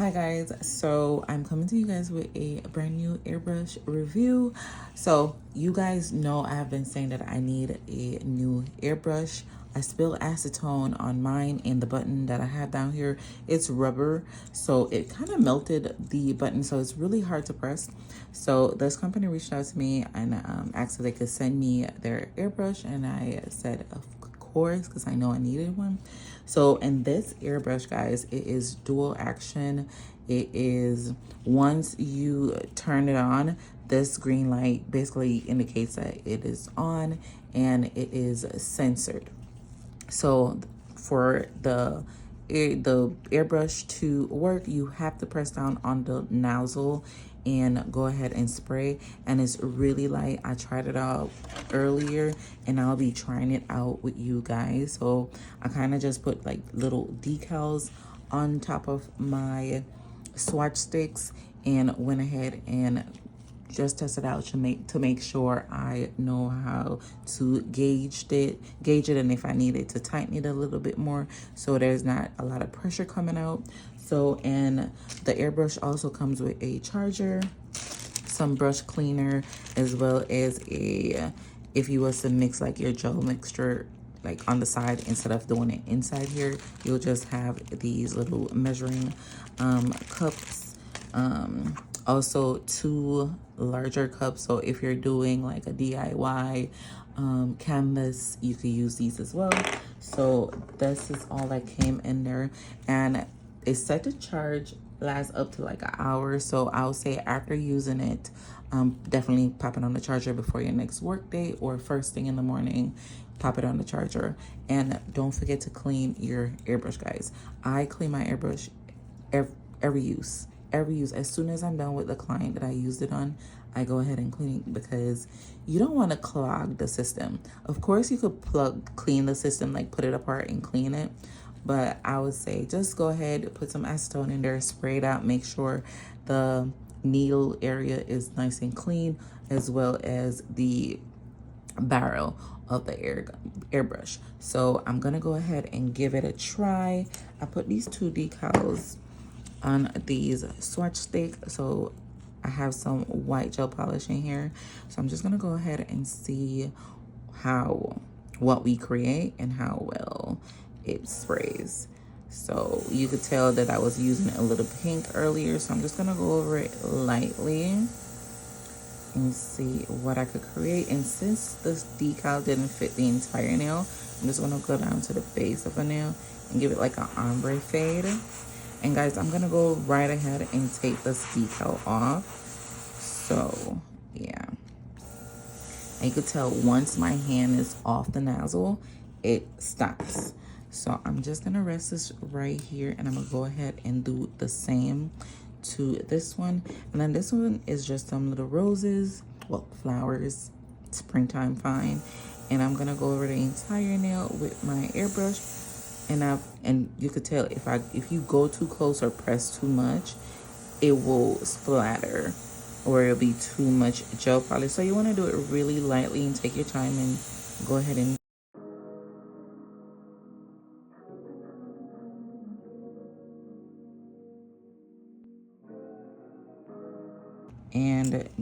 Hi guys, so I'm coming to you guys with a brand new airbrush review. So you guys know I have been saying that I need a new airbrush. I spilled acetone on mine, and the button that I have down here, it's rubber, so it kind of melted the button, so it's really hard to press. So this company reached out to me and asked if they could send me their airbrush, and I said of course, because I know I needed one. So in this airbrush, guys, it is dual action. It is, once you turn it on, this green light basically indicates that it is on, and it is censored. So for the airbrush to work, you have to press down on the nozzle and go ahead and spray, and it's really light. I tried it out earlier and I'll be trying it out with you guys. So I kind of just put like little decals on top of my swatch sticks and went ahead and just test it out to make sure I know how to gauge it, and if I needed to tighten it a little bit more so there's not a lot of pressure coming out. So, and the airbrush also comes with a charger, some brush cleaner, as well as a, if you was to mix like your gel mixture like on the side instead of doing it inside here, you'll just have these little measuring cups. Also 2 larger cups, so if you're doing like a DIY canvas, you could use these as well. So this is all that came in there, and it's set to charge, lasts up to like an hour. So I'll say after using it, definitely pop it on the charger before your next work day, or first thing in the morning, pop it on the charger. And don't forget to clean your airbrush, guys. I clean my airbrush every use. As soon as I'm done with the client that I used it on, I go ahead and clean it, because you don't want to clog the system. Of course, you could clean the system, like put it apart and clean it, but I would say just go ahead, put some acetone in there, spray it out, make sure the needle area is nice and clean, as well as the barrel of the airbrush. So I'm gonna go ahead and give it a try. I put these 2 decals on these swatch sticks, so I have some white gel polish in here. So I'm just gonna go ahead and see what we create and how well it sprays. So you could tell that I was using a little pink earlier, so I'm just gonna go over it lightly and see what I could create. And since this decal didn't fit the entire nail, I'm just gonna go down to the base of a nail and give it like an ombre fade. And guys, I'm gonna go right ahead and take this decal off. So yeah, and you could tell once my hand is off the nozzle, it stops. So I'm just gonna rest this right here, and I'm gonna go ahead and do the same to this one. And then this one is just some little roses, well, flowers, springtime fine. And I'm gonna go over the entire nail with my airbrush. And you could tell if you go too close or press too much, it will splatter, or it'll be too much gel polish. So you want to do it really lightly and take your time and go ahead and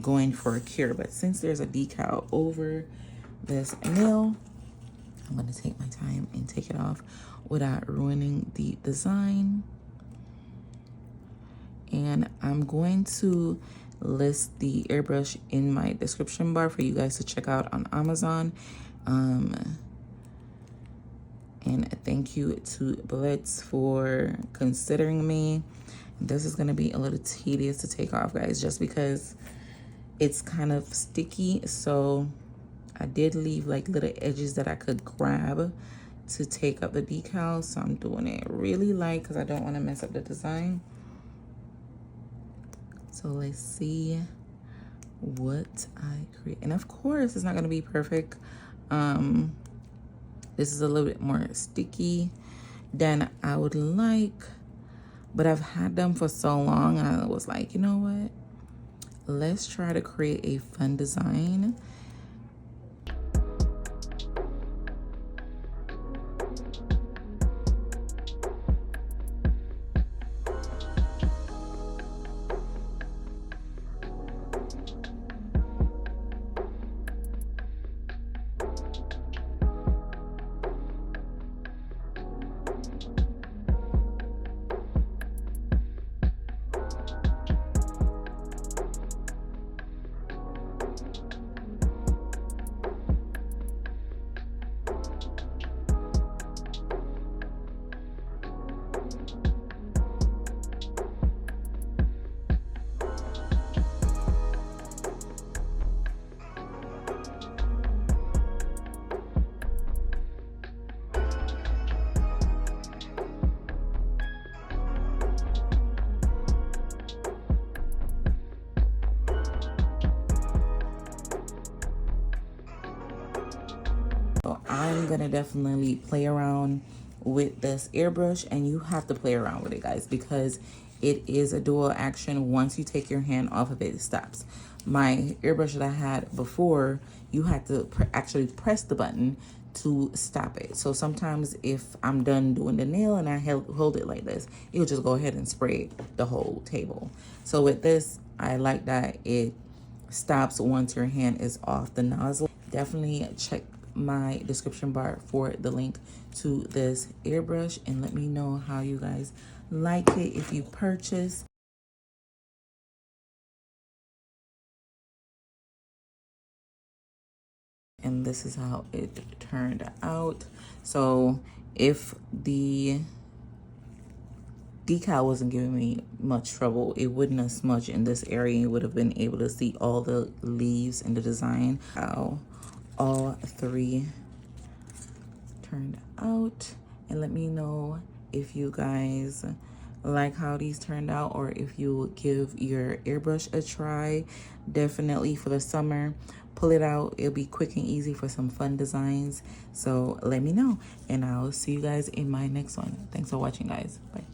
going for a cure. But since there's a decal over this nail, I'm going to take my time and take it off without ruining the design. And I'm going to list the airbrush in my description bar for you guys to check out on Amazon. And thank you to Blitz for considering me. This is going to be a little tedious to take off, guys, just because it's kind of sticky. So I did leave like little edges that I could grab to take up the decal. So I'm doing it really light because I don't want to mess up the design. So let's see what I create. And of course, it's not going to be perfect. This is a little bit more sticky than I would like, but I've had them for so long, and I was like, you know what? Let's try to create a fun design. I'm gonna definitely play around with this airbrush, and you have to play around with it, guys, because it is a dual action. Once you take your hand off of it, it stops. My airbrush that I had before, you had to actually press the button to stop it. So sometimes if I'm done doing the nail and I hold it like this, it'll just go ahead and spray the whole table. So with this, I like that it stops once your hand is off the nozzle. Definitely check my description bar for the link to this airbrush, and let me know how you guys like it if you purchase. And this is how it turned out. So if the decal wasn't giving me much trouble, it wouldn't have smudged in this area. You would have been able to see all the leaves and the design, how all three turned out. And let me know if you guys like how these turned out, or if you give your airbrush a try. Definitely for the summer, pull it out. It'll be quick and easy for some fun designs. So let me know, and I'll see you guys in my next one. Thanks for watching, guys. Bye.